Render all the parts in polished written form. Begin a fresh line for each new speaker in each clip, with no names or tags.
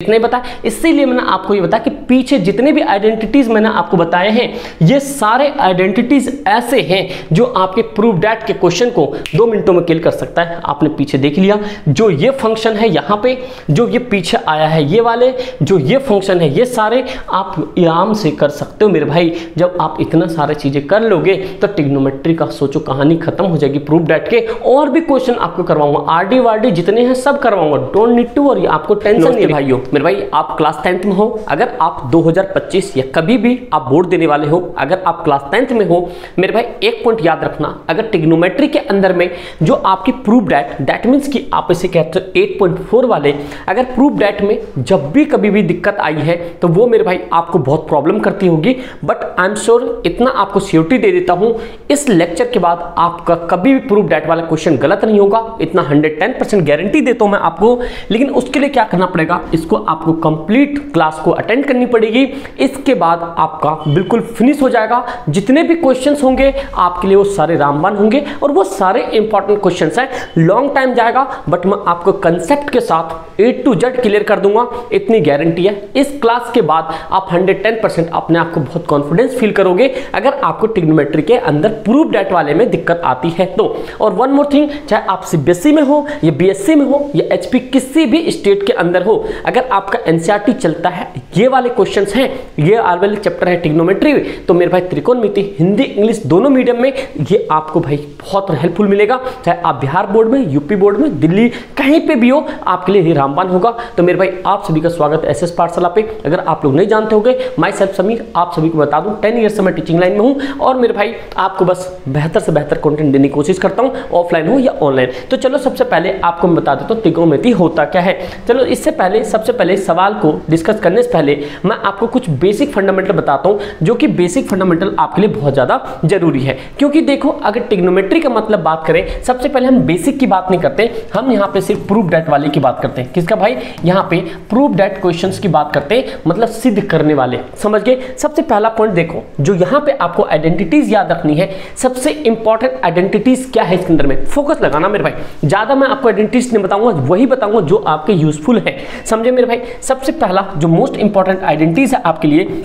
नहीं पता, इसीलिए मैंने आपको ये बताया कि पीछे जितने भी आइडेंटिटीज मैंने आपको बताए हैं ये सारे आइडेंटिटीज ऐसे हैं जो आपके प्रूव दैट के क्वेश्चन को 2 मिनटों में किल कर सकता है। आपने पीछे देख लिया, जो ये फंक्शन है यहाँ पे, जो ये पीछे आया है ये वाले, जो ये फंक्शन है, ये सारे आप आराम से कर सकते हो मेरे भाई। जब आप इतना सारे चीजें कर लोगे तो ट्रिग्नोमेट्री का सोचो कहानी खत्म हो जाएगी। प्रूव दैट के और भी क्वेश्चन आपको करवाऊंगा, आरडी वारडी जितने हैं सब करवाऊंगा, डोंट नीड टू वरी, आपको टेंशन नहीं भाइयों। मेरे भाई आप क्लास 10th में हो, अगर आप 2025 या कभी भी आप बोर्ड देने वाले हो, अगर आप क्लास 10th में हो, मेरे भाई एक पॉइंट याद रखना, अगर ट्रिग्नोमेट्री के अंदर में जो आपकी प्रूव दैट मींस कि आप इसे कहते हो 8.4 वाले, अगर प्रूव दैट में जब भी कभी भी दिक्कत आई है तो वो मेरे भाई आपको बहुत प्रॉब्लम करती होगी, बट आई एम श्योर इतना आपको श्योरिटी दे देता हूं इस लेक्चर के बाद आपका कभी भी प्रूव दैट वाला क्वेश्चन गलत नहीं होगा, इतना 110% गारंटी देता हूं मैं आपको। लेकिन उसके लिए क्या करना पड़ेगा, इसको आपको कंप्लीट क्लास को अटेंड करनी पड़ेगी, इसके बाद आपका बिल्कुल फिनिश हो जाएगा। जितने भी क्वेश्चंस होंगे आपके लिए वो सारे रामबाण होंगे और वो सारे इंपॉर्टेंट क्वेश्चंस हैं। लॉन्ग टाइम जाएगा बट मैं आपको कंसेप्ट के साथ A to Z क्लियर कर दूंगा, इतनी गारंटी है। इस क्लास के बाद आप 110% अपने आप को बहुत कॉन्फिडेंस फील करोगे अगर आपको ट्रिग्नोमेट्री के अंदर प्रूव दैट वाले में दिक्कत आती है तो। और वन मोर थिंग, चाहे आप CBSE में हो या BSc में हो या HP किसी भी स्टेट के अंदर हो, अगर आपका NCERT चलता है, ये वाले क्वेश्चंस हैं, ये आर वाले चैप्टर है ट्रिग्नोमेट्री, तो मेरे भाई त्रिकोणमिति हिंदी इंग्लिश दोनों मीडियम में ये आपको भाई बहुत हेल्पफुल मिलेगा। चाहे आप बिहार बोर्ड में, यूपी बोर्ड में, दिल्ली कहीं पे भी हो, आपके लिए ये रामबाण होगा। तो मेरे भाई आप सभी का स्वागत है SS पाठशाला पे। अगर आप लोग नहीं जानते होंगे, माई सेल्फ समीर, आप सभी को बता दूं 10 ईयर से मैं टीचिंग लाइन में हूं और मेरे भाई आपको बस बेहतर से बेहतर कंटेंट देने की कोशिश करता हूं, ऑफलाइन हो या ऑनलाइन। तो चलो सबसे पहले आपको मैं बता देता हूं त्रिकोणमिति होता क्या है। चलो इससे पहले सबसे पहले सवाल को डिस्कस करने से पहले मैं आपको कुछ बेसिक फंडामेंटल बताता हूं, जो कि बेसिक फंडामेंटल आपके लिए बहुत ज्यादा जरूरी है। क्योंकि देखो अगर ट्रिग्नोमेट्री का मतलब बात करें, सबसे पहले हम बेसिक की बात नहीं करते, हम यहाँ पे सिर्फ प्रूव दैट वाले की बात करते हैं। किसका भाई, यहाँ पे प्रूव दैट क्वेश्चंस की बात करते हैं, मतलब सिद्ध करने वाले, समझ गए। सबसे पहला पॉइंट देखो, जो यहाँ पे आपको आइडेंटिटीज याद रखनी है, सबसे इंपॉर्टेंट आइडेंटिटीज क्या है इसके अंदर में फोकस लगाना मेरे भाई। ज्यादा मैं आपको आइडेंटिटीज नहीं बताऊंगा, वही बताऊंगा जो आपके यूजफुल है, समझे मेरे भाई। सबसे पहला जो मोस्ट इंपॉर्टेंट आइडेंटिटीज है आपके लिए,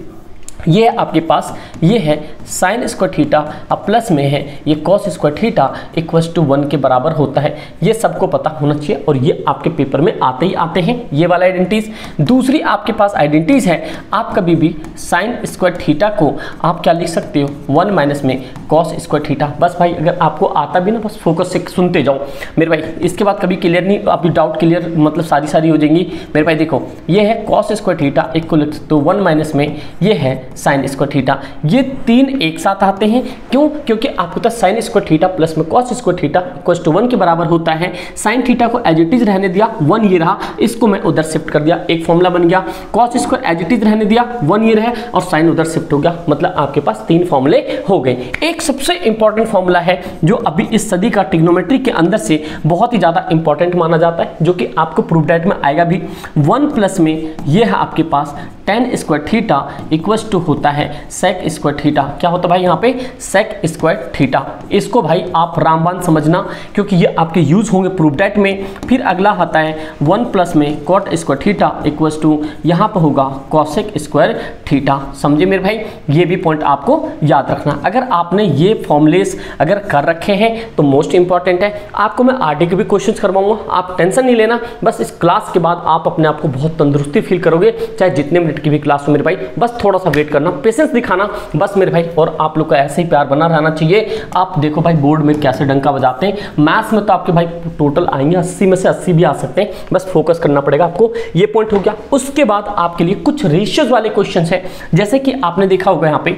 ये है आपके पास, ये है साइन स्क्वायर थीटा, अब प्लस में है ये cos square theta equals to 1 के बराबर होता है। ये सबको पता होना चाहिए और ये आपके पेपर में आते ही आते हैं ये वाला आइडेंटिटीज। दूसरी आपके पास आइडेंटिटीज है, आप कभी भी साइन स्क्वायर थीटा को आप क्या लिख सकते हो, 1 माइनस में कॉस स्क्वायर थीटा। बस भाई अगर आपको आता भी ना, बस फोकस से सुनते जाओ मेरे भाई, इसके बाद कभी क्लियर नहीं, आपकी डाउट क्लियर मतलब सारी हो जाएंगी मेरे भाई। देखो ये है कॉस स्क्वायर थीटा इक्वल तो 1 माइनस में ये है साइन स्क्वायर थीटा। ये तीन एक साथ आते हैं, क्यों? क्योंकि आपको तो साइन स्क्वायर थीटा प्लस में cos square theta equal to 1 के बराबर होता है। साइन थीटा को एज इट इज रहने दिया, 1 ये रहा, इसको मैं उधर शिफ्ट कर दिया, एक फॉर्मूला बन गया। Cos square as it is रहने दिया, 1 ये रहे और साइन उधर शिफ्ट हो गया, मतलब आपके पास 3 फॉर्मूले हो गए। एक सबसे इंपॉर्टेंट फॉर्मूला है जो अभी इस सदी का ट्रिग्नोमेट्री के अंदर से बहुत ही ज्यादा इंपॉर्टेंट माना जाता है, जो कि आपको प्रूफ दैट में आएगा भी। 1 प्लस में ये है आपके पास tan square theta equals to होता है sec स्क्वायर थीटा। क्या होता है भाई यहाँ पे, sec स्क्वायर थीटा। इसको भाई आप रामबाण समझना, क्योंकि ये आपके यूज होंगे प्रूफ दैट में। फिर अगला आता है 1 प्लस में cot square theta equals to यहाँ पर होगा cosec स्क्वायर थीटा। समझे मेरे भाई, ये भी पॉइंट आपको याद रखना। अगर आपने ये फॉर्मूलेस अगर कर रखे हैं तो मोस्ट इंपॉर्टेंट है। आपको मैं आरडी के भी क्वेश्चन करवाऊंगा, आप टेंशन नहीं लेना। बस इस क्लास के बाद आप अपने आप को बहुत तंदुरुस्ती फील करोगे, चाहे जितने मिनट की भी क्लास हो मेरे भाई। बस थोड़ा सा वेट करना, पेशेंस दिखाना बस मेरे भाई, और आप लोग का ऐसे ही प्यार बना रहना चाहिए। आप देखो भाई बोर्ड में कैसे डंका बजाते हैं, मैथ्स में तो आपके भाई टोटल आएंगे 80 में से 80 भी आ सकते हैं, बस फोकस करना पड़ेगा आपको। ये पॉइंट हो गया। उसके बाद आपके लिए कुछ रेशियोज वाले क्वेश्चन है, जैसे कि आपने देखा होगा यहाँ पे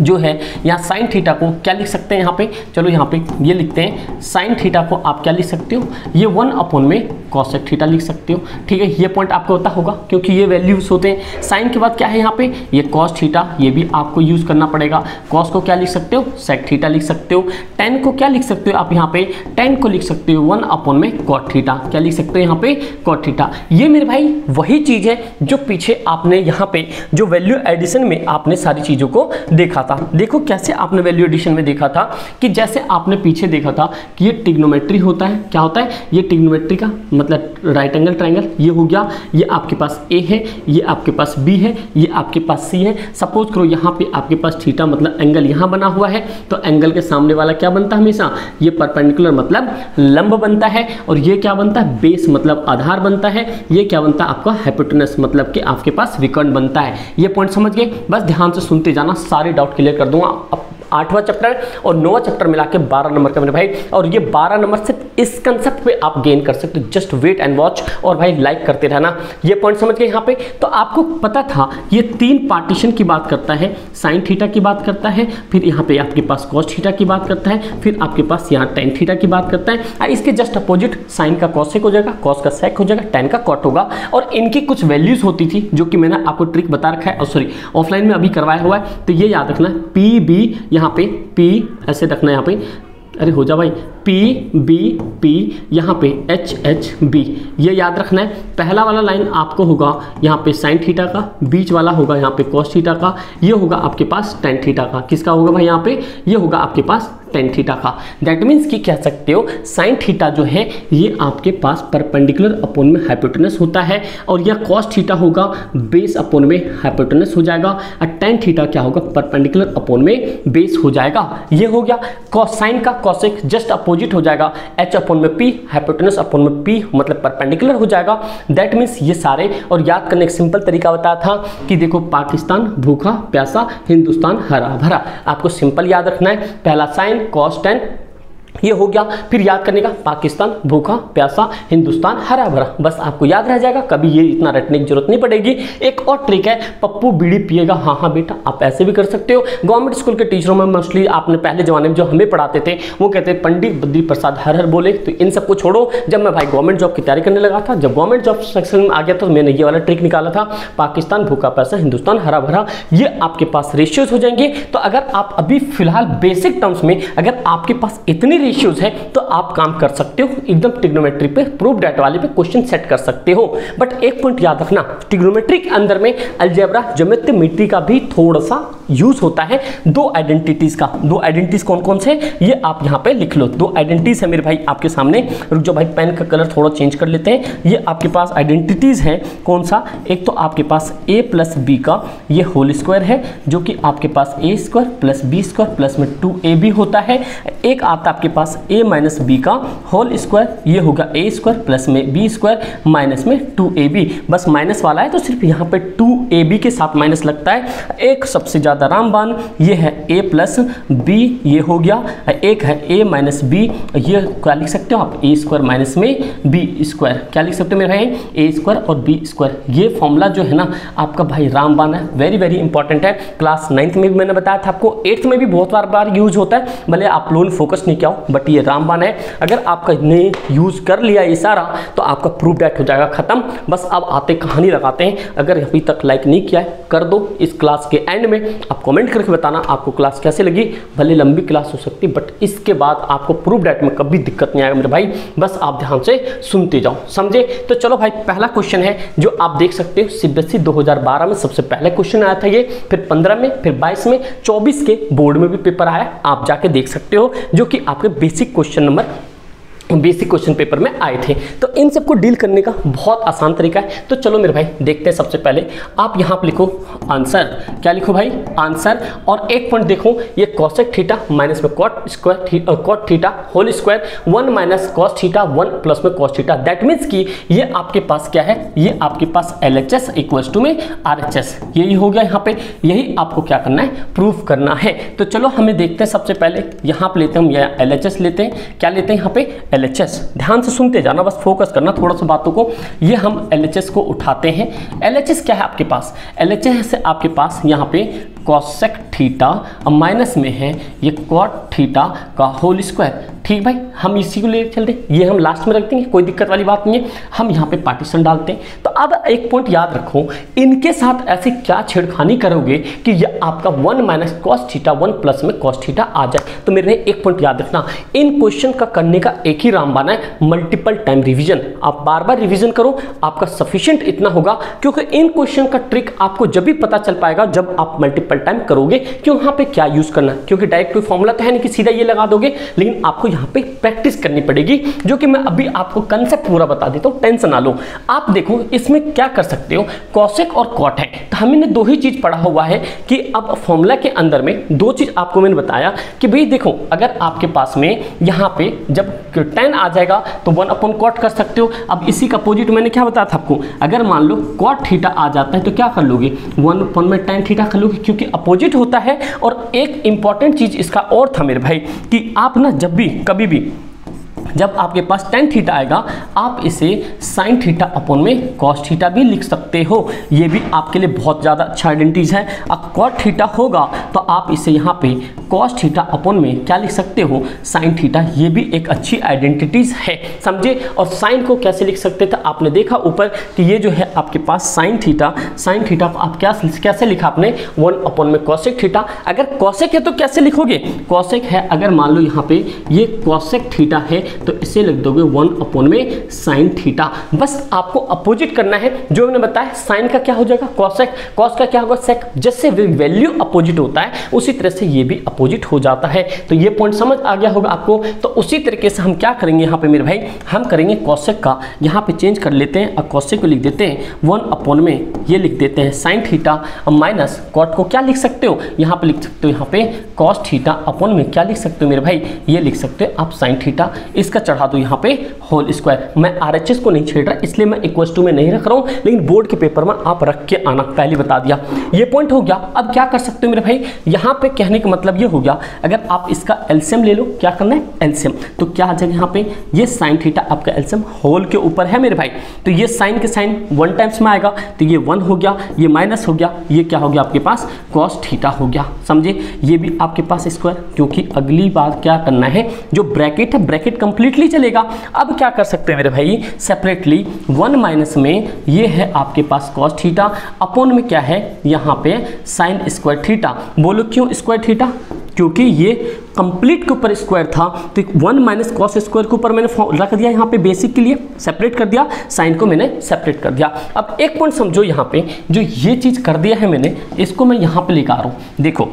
जो है यहाँ साइन थीटा को क्या लिख सकते हैं, यहाँ पे चलो यहाँ पे ये लिखते हैं, साइन थीटा को आप क्या लिख सकते हो, ये 1 अपॉन में कॉसेक थीटा लिख सकते हो। ठीक है, ये पॉइंट आपको पता होगा क्योंकि ये वैल्यूज होते हैं। साइन के बाद क्या है यहाँ पे, ये कॉस थीटा, ये भी आपको यूज करना पड़ेगा। कॉस को क्या लिख सकते हो, सेक थीटा लिख सकते हो। टेन को क्या लिख सकते हो आप यहाँ पे, टेन को लिख सकते हो 1 अपॉन में कॉट थीटा, क्या लिख सकते हो यहाँ पे, कॉट थीटा। ये मेरे भाई वही चीज है जो पीछे आपने यहाँ पे जो वैल्यू एडिशन में आपने सारी चीजों को देखा था। देखो कैसे आपने वैल्यू एडिशन में देखा था कि जैसे आपने पीछे देखा था कि ये ट्रिग्नोमेट्री होता है, क्या होता है ये ट्रिग्नोमेट्री का मतलब राइट एंगल ट्रायंगल, ये हो गया, ये आपके पास ए है, ये आपके पास बी है, ये आपके पास सी है। सपोज करो यहाँ पे आपके पास थीटा मतलब एंगल यहाँ बना हुआ है, तो एंगल के सामने वाला क्या बनता है हमेशा, ये परपेंडिकुलर मतलब लंब बनता है, और ये क्या बनता है बेस मतलब आधार बनता है, ये क्या बनता है आपका हाइपोटेनस मतलब कि आपके पास विकर्ण बनता है। ये पॉइंट समझ गए, बस ध्यान से सुनते जाना, सारे डाउट क्लियर कर दूंगा। अब 8वां चैप्टर और 9वां चैप्टर मिला के 12 नंबर का मेरे भाई, और ये 12 नंबर सिर्फ इस कंसेप्ट पे आप गेन कर सकते हो। जस्ट वेट एंड वॉच, और भाई लाइक करते रहना। ये पॉइंट समझ गए यहाँ पे। तो आपको पता था ये 3 पार्टीशन की बात करता है, साइन थीटा की बात करता है, फिर यहाँ पे आपके पास कॉस थीटा की बात करता है, फिर आपके पास यहाँ टेन थीटा की बात करता है। इसके जस्ट अपोजिट साइन का कॉसेक हो जाएगा, कॉस का सेक हो जाएगा, टेन का कॉट होगा, और इनकी कुछ वैल्यूज होती थी जो कि मैंने आपको ट्रिक बता रखा है, सॉरी ऑफलाइन में अभी करवाया हुआ है। तो ये याद रखना, पी बी, यहाँ पे पी ऐसे रखना है, यहाँ पे अरे हो जा भाई, पी बी पी, यहाँ पे एच एच बी, ये याद रखना है। पहला वाला लाइन आपको होगा यहाँ पे साइन थीटा का, बीच वाला होगा यहाँ पे कॉस थीटा का, ये होगा आपके पास टेन थीटा का। किसका होगा भाई यहाँ पे, ये होगा आपके पास टेन थीटा का। दैट मीन्स कि कह सकते हो साइन थीटा जो है ये आपके पास परपेंडिकुलर अपोन में हाइपोटेनस होता है, और यह कॉस थीटा होगा बेस अपोन में हाइपोटेनस हो जाएगा, और टेन थीटा क्या होगा परपेंडिकुलर अपोन में बेस हो जाएगा। ये हो गया कॉस साइन का कॉसेक जस्ट अपोजिट हो जाएगा, एच अपोन में पी, हाइपोटेनस अपोन में पी मतलब परपेंडिकुलर हो जाएगा। दैट मीन्स ये सारे, और याद करने एक सिंपल तरीका बताया था कि देखो पाकिस्तान भूखा प्यासा, हिंदुस्तान हरा भरा। आपको सिंपल याद रखना है, पहला साइन कॉस टेन, ये हो गया। फिर याद करने का पाकिस्तान भूखा प्यासा, हिंदुस्तान हरा भरा, बस आपको याद रह जाएगा, कभी ये इतना रटने की जरूरत नहीं पड़ेगी। एक और ट्रिक है, पप्पू बीड़ी पिएगा, हाँ हाँ बेटा आप ऐसे भी कर सकते हो। गवर्नमेंट स्कूल के टीचरों में मोस्टली आपने पहले जमाने में जो हमें पढ़ाते थे वो कहते हैं पंडित बद्री प्रसाद हर हर बोले, तो इन सबको छोड़ो। जब मैं भाई गवर्नमेंट जॉब की तैयारी करने लगा था, जब गवर्नमेंट जॉब सेक्शन में आ गया तो मैंने ये वाला ट्रिक निकाला था, पाकिस्तान भूखा प्यासा, हिंदुस्तान हरा भरा, ये आपके पास रेशियोज हो जाएंगे। तो अगर आप अभी फिलहाल बेसिक टर्म्स में अगर आपके पास इतनी रेशियोज है तो आप काम कर सकते हो, एकदम ट्रिग्नोमेट्री पे प्रूफ डेट वाले पे क्वेश्चन सेट कर सकते हो। बट एक पॉइंट याद रखना, ट्रिग्नोमेट्री के अंदर में अलजेब्रा ज्योमेट्री का भी थोड़ा सा यूज होता है। 2 आइडेंटिटीज का, 2 आइडेंटिटीज कौन कौन से ये आप यहाँ पे लिख लो। 2 आइडेंटिटीज है मेरे भाई आपके सामने, रुक जाओ भाई पेन का कलर थोड़ा चेंज कर लेते हैं। ये आपके पास आइडेंटिटीज है कौन सा, एक तो आपके पास a प्लस बी का ये होल स्क्वायर है, जो कि आपके पास a square plus B square plus में 2ab होता है। एक आता आपके पास a माइनस बी का होल स्क्वायर, ये होगा a स्क्वायर प्लस में b स्क्वायर माइनस में 2ab, बस माइनस वाला है तो सिर्फ यहाँ पे 2ab के साथ माइनस लगता है। एक सबसे ज्यादा रामबान ये है a प्लस बी, ये हो गया। एक है a माइनस बी, ये क्या लिख सकते हो आप, a स्क्वायर माइनस में b स्क्वायर, क्या लिख सकते हो मेरे भाई, a स्क्वायर और b स्क्वायर। ये फॉर्मूला जो है ना आपका भाई रामबान है, वेरी वेरी इंपॉर्टेंट है। क्लास 9th में भी मैंने बताया था आपको, 8th में भी बहुत बार यूज होता है, भले आप लोगों ने फोकस नहीं किया हो, बट ये रामबान है। अगर आपका ने यूज कर लिया ये सारा तो आपका प्रूफ डेट हो जाएगा खत्म। बस अब आते कहानी लगाते हैं। अगर अभी तक लाइक नहीं किया है कर दो। इस क्लास के एंड में आप कमेंट करके बताना आपको क्लास कैसे लगी, भले लंबी क्लास हो सकती है बट इसके बाद आपको प्रूफ डेट में कभी दिक्कत नहीं आएगा मेरे भाई, बस आप ध्यान से सुनते जाओ, समझे। तो चलो भाई पहला क्वेश्चन है जो आप देख सकते हो, सीबीएसई 2012 में सबसे पहले क्वेश्चन आया था ये, फिर 15 में, फिर 22 में, 24 के बोर्ड में भी पेपर आया, आप जाके देख सकते हो, जो कि आपके बेसिक क्वेश्चन पेपर में आए थे। तो इन सबको डील करने का बहुत आसान तरीका है। तो चलो मेरे भाई देखते हैं। सबसे पहले आप यहाँ पर लिखो आंसर, क्या लिखो भाई, आंसर। और एक पॉइंट देखो, ये कॉसेक थीटा माइनस में cot theta whole square 1 minus cos theta 1 plus में कॉस थीटा। दैट मीन्स कि ये आपके पास क्या है, ये आपके पास LHS इक्वल्स टू में RHS, यही हो गया यहाँ पे। यही आपको क्या करना है, प्रूफ करना है। तो चलो हमें देखते हैं। सबसे पहले यहाँ पे लेते हैं हम LHS लेते हैं, क्या लेते हैं यहाँ पे LHS। ध्यान से सुनते जाना, बस फोकस करना थोड़ा सा बातों को। ये हम LHS को उठाते हैं। LHS क्या है आपके पास, LHS से आपके पास यहाँ पे कॉसेक थीटा माइनस में है ये कॉट थीटा का होल स्क्वायर। ठीक भाई, हम इसी को ले चलते हैं, ये हम लास्ट में रख देंगे, कोई दिक्कत वाली बात नहीं है। हम यहाँ पे पार्टीशन डालते हैं। तो अब एक पॉइंट याद रखो, इनके साथ ऐसे क्या छेड़खानी करोगे कि ये आपका 1 माइनस कॉस थीटा 1 प्लस में कॉस थीटा आ जाए। तो मेरे एक पॉइंट याद रखना, इन क्वेश्चन का करने का एक ही रामबाण है, मल्टीपल टाइम रिवीजन। आप बार बार रिवीजन करो, आपका सफिशिएंट इतना होगा, क्योंकि इन क्वेश्चन का ट्रिक आपको जब भी पता चल पाएगा जब आप मल्टीपल टाइम करोगे कि वहां पे क्या यूज करना है। क्योंकि डायरेक्ट कोई फॉर्मूला तो है नहीं कि सीधा ये लगा दोगे, लेकिन आपको यहाँ पे प्रैक्टिस करनी पड़ेगी, जो कि मैं अभी आपको कंसेप्ट पूरा बता देता हूँ, टेंशन ना लो। आप देखो इसमें क्या कर सकते हो, कॉसेक और कॉट है। तो हमने दो ही चीज पढ़ा हुआ है कि अब फॉर्मूला के अंदर में दो चीज आपको मैंने बताया कि भाई देखो, अगर आपके पास में यहाँ पे जब tan आ जाएगा तो 1 अपॉन कॉट कर सकते हो। अब इसी का अपोजिट मैंने क्या बताया था आपको, अगर मान लो कॉट थीटा आ जाता है तो क्या कर लोगे, 1 अपॉन में tan थीटा कर लोगे, क्योंकि अपोजिट होता है। और एक इंपॉर्टेंट चीज इसका और था मेरे भाई कि आप ना जब भी कभी भी जब आपके पास tan थीटा आएगा, आप इसे sin थीटा अपॉन में cos थीटा भी लिख सकते हो। ये भी आपके लिए बहुत ज़्यादा अच्छा आइडेंटिटीज है। अब cot थीटा होगा तो आप इसे यहाँ पे cos थीटा अपॉन में क्या लिख सकते हो, sin थीटा। ये भी एक अच्छी आइडेंटिटीज है, समझे। और sin को कैसे लिख सकते थे, आपने देखा ऊपर कि ये जो है आपके पास sin थीटा आप कैसे लिखा आपने, 1 अपॉन में cosec थीटा। अगर cosec है तो कैसे लिखोगे, cosec है, अगर मान लो यहाँ पे ये cosec थीटा है तो इसे लिख दोगे 1 अपॉन में साइन थीटा। बस आपको अपोजिट करना है, जो मैंने बताया साइन का क्या हो जाएगा कॉसेक, कॉस का क्या होगा सेक। जैसे वैल्यू अपोजिट होता है उसी तरह से ये भी अपोजिट हो जाता है। तो ये पॉइंट समझ आ गया होगा आपको। तो उसी तरीके से हम क्या करेंगे यहाँ पे मेरे भाई, हम करेंगे कॉसेक का यहाँ पे चेंज कर लेते हैं और कॉसेक को लिख देते हैं 1 अपॉन में ये लिख देते हैं साइन थीटा और माइनस कॉट को क्या लिख सकते हो, यहाँ पे लिख सकते हो यहाँ पे कॉस थीटा अपॉन में क्या लिख सकते हो मेरे भाई, ये लिख सकते हो आप साइन थीटा। इसका चढ़ा दो यहाँ पे होल स्क्वायर। मैं आरएचएस को नहीं छेड़ रहा इसलिए मैं इक्वल टू में नहीं रख रहा हूँ, लेकिन बोर्ड के पेपर में आप रख के आना, पहले बता दिया। ये पॉइंट हो गया। अब क्या कर सकते हो मेरे भाई, यहाँ पे कहने का मतलब ये हो गया, अगर आप इसका एलसीएम ले लो, क्या करना है एलसीएम, तो क्या आ जाएगा यहाँ पे ये साइन थीटा आपका एलसीएम होल के ऊपर है मेरे भाई। तो ये साइन के साइन 1 टाइम्स में आएगा तो ये 1 हो गया, ये माइनस हो गया, ये क्या हो गया आपके पास कॉस थीटा हो गया, समझे। ये भी आपके पास स्क्वायर, क्योंकि अगली बात क्या करना है, जो ब्रैकेट है ब्रैकेट कंप्लीटली चलेगा। अब क्या कर सकते हैं मेरे भाई, सेपरेटली 1 माइनस में ये है आपके पास कॉस थीटा अपॉन में क्या है यहाँ पे साइन स्क्वायर थीटा। बोलो क्यों स्क्वायर थीटा, क्योंकि ये कंप्लीट के ऊपर स्क्वायर था तो 1 माइनस कॉस स्क्वायर के ऊपर मैंने रख दिया, यहाँ पे बेसिक के लिए सेपरेट कर दिया, साइन को मैंने सेपरेट कर दिया। अब एक पॉइंट समझो, यहाँ पे जो ये चीज़ कर दिया है मैंने, इसको मैं यहाँ पे लेकर आ रहा हूँ। देखो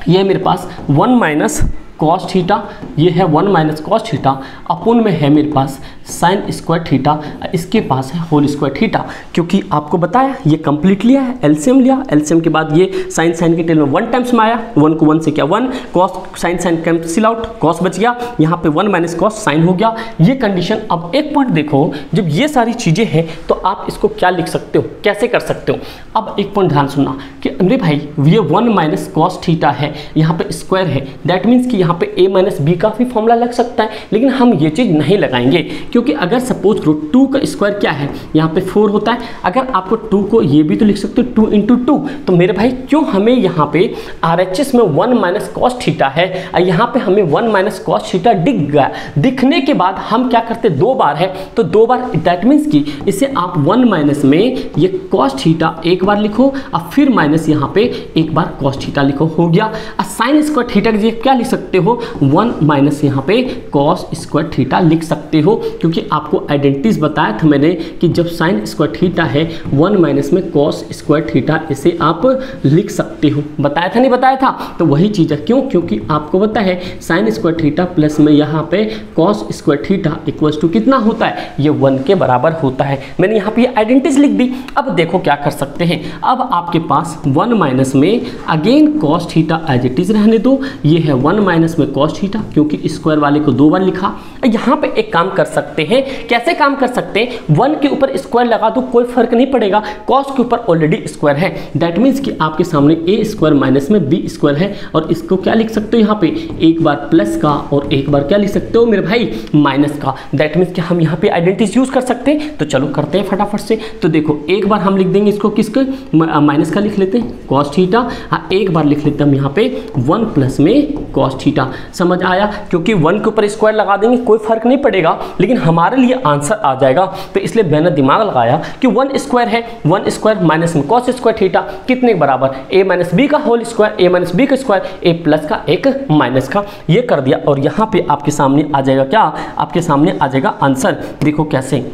ये मेरे पास 1 माइनस कॉस थीटा, ये है 1 माइनस कॉस थीटा अपोन में है मेरे पास साइन स्क्वायर थीटा, इसके पास है होल स्क्वायर थीटा। क्योंकि आपको बताया ये कंप्लीट लिया है, एलसीएम लिया, एलसीएम के बाद ये साइन साइन के टेल में 1 टाइम्स में आया, 1 को 1 से क्या 1, cos sine sine cancel out, cos बच गया, यहाँ पे 1 माइनस कॉस साइन हो गया, ये कंडीशन। अब एक पॉइंट देखो, जब ये सारी चीज़ें हैं तो आप इसको क्या लिख सकते हो, कैसे कर सकते हो। अब एक पॉइंट ध्यान सुनना कि अरे भाई ये 1 माइनस कॉस थीटा है, यहाँ पे स्क्वायर है, दैट मीन्स कि यहाँ पे a माइनस बी का भी फॉर्मूला लग सकता है, लेकिन हम ये चीज़ नहीं लगाएंगे। क्योंकि अगर सपोज करो 2 का स्क्वायर क्या है, यहाँ पे 4 होता है, अगर आपको 2 को ये भी तो लिख सकते हो 2 इंटू 2, तो मेरे भाई क्यों हमें यहाँ पे RHS में 1 माइनस कॉस थीटा है, यहाँ पे हमें 1 माइनस कॉस थीटा दिख गया, दिखने के बाद हम क्या करते 2 बार है तो 2 बार, दैट मीन्स कि इसे आप 1 माइनस में ये कॉस थीटा एक बार लिखो और फिर माइनस यहाँ पे एक बार कॉस थीटा लिखो, हो गया। साइन स्क्वायर थीटा की जगह क्या लिख सकते हो, 1 माइनस यहाँ पे कॉस स्क्वायर थीटा लिख सकते हो। क्योंकि आपको आइडेंटिटीज बताया था मैंने कि जब साइन स्क्वायर थीटा है 1 माइनस में कॉस स्क्वायर थीटा, इसे आप लिख सकते हो, बताया था नहीं बताया था, तो वही चीज़ है। क्यों, क्योंकि आपको पता है साइन स्क्वायर थीटा प्लस में यहाँ पे cos square theta equals to कितना होता है, ये 1 के बराबर होता है। मैंने यहाँ पे ये आइडेंटिटीज लिख दी। अब देखो क्या कर सकते हैं, अब आपके पास 1 माइनस में again cos theta as it is रहने दो, ये है 1 माइनस में कॉस थीटा, क्योंकि स्क्वायर वाले को 2 बार लिखा। यहाँ पे एक काम कर सकते हैं, कैसे काम कर सकते हैं, 1 के ऊपर स्क्वायर लगा दो, कोई फर्क नहीं पड़ेगा, कॉस के ऊपर ऑलरेडी स्क्वायर है, दैट मीन्स कि आपके सामने ए स्क्वायर माइनस में बी स्क्वायर है, और इसको क्या लिख सकते हो यहाँ पे एक बार प्लस का और एक बार क्या लिख सकते हो मेरे भाई माइनस का, दैट मीन्स कि हम यहाँ पे आइडेंटिटीज यूज कर सकते हैं। तो चलो करते हैं फटाफट से। तो देखो एक बार हम लिख देंगे इसको, किसके माइनस का लिख लेते हैं, कॉस थीटा, हाँ एक बार लिख लेते हैं हम यहाँ पे 1 प्लस में कॉस थीटा। समझ आया? क्योंकि 1 के ऊपर स्क्वायर लगा देंगे कोई फर्क नहीं पड़ेगा, लेकिन हमारे लिए आंसर आ जाएगा। तो इसलिए मैंने दिमाग लगाया कि 1 स्क्वायर है, 1 स्क्वायर माइनस में कॉस स्क्वायर थीटा कितने के बराबर, a माइनस बी का whole square, a minus B का स्क्वायर, a प्लस का एक माइनस का, ये कर दिया। और यहाँ पे आपके सामने आ जाएगा क्या, आपके सामने आ जाएगा आंसर। देखो कैसे,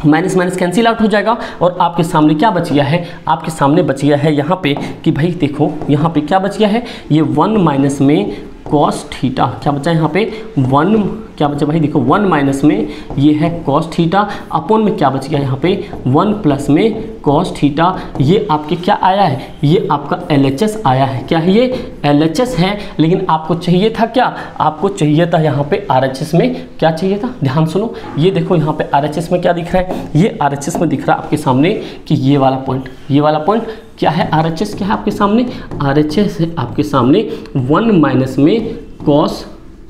माइनस माइनस कैंसिल आउट हो जाएगा और आपके सामने क्या बच गया है, आपके सामने बच गया है यहाँ पे कि भाई देखो यहाँ पे क्या बच गया है, ये 1 माइनस में कॉस थीटा, क्या बचा यहाँ पे 1, क्या बचा भाई देखो 1 माइनस में ये है कॉस थीटा, अपॉन में क्या बच गया यहाँ पे 1 प्लस में कॉस थीटा। ये आपके क्या आया है, ये आपका LHS आया है। क्या है ये, LHS है। लेकिन आपको चाहिए था क्या, आपको चाहिए था यहाँ पे RHS में, क्या चाहिए था, ध्यान सुनो, ये देखो यहाँ पे RHS में क्या दिख रहा है, ये RHS में दिख रहा है आपके सामने कि ये वाला पॉइंट, ये वाला पॉइंट क्या है, RHS क्या है आपके सामने, RHS है आपके सामने 1 माइनस में कॉस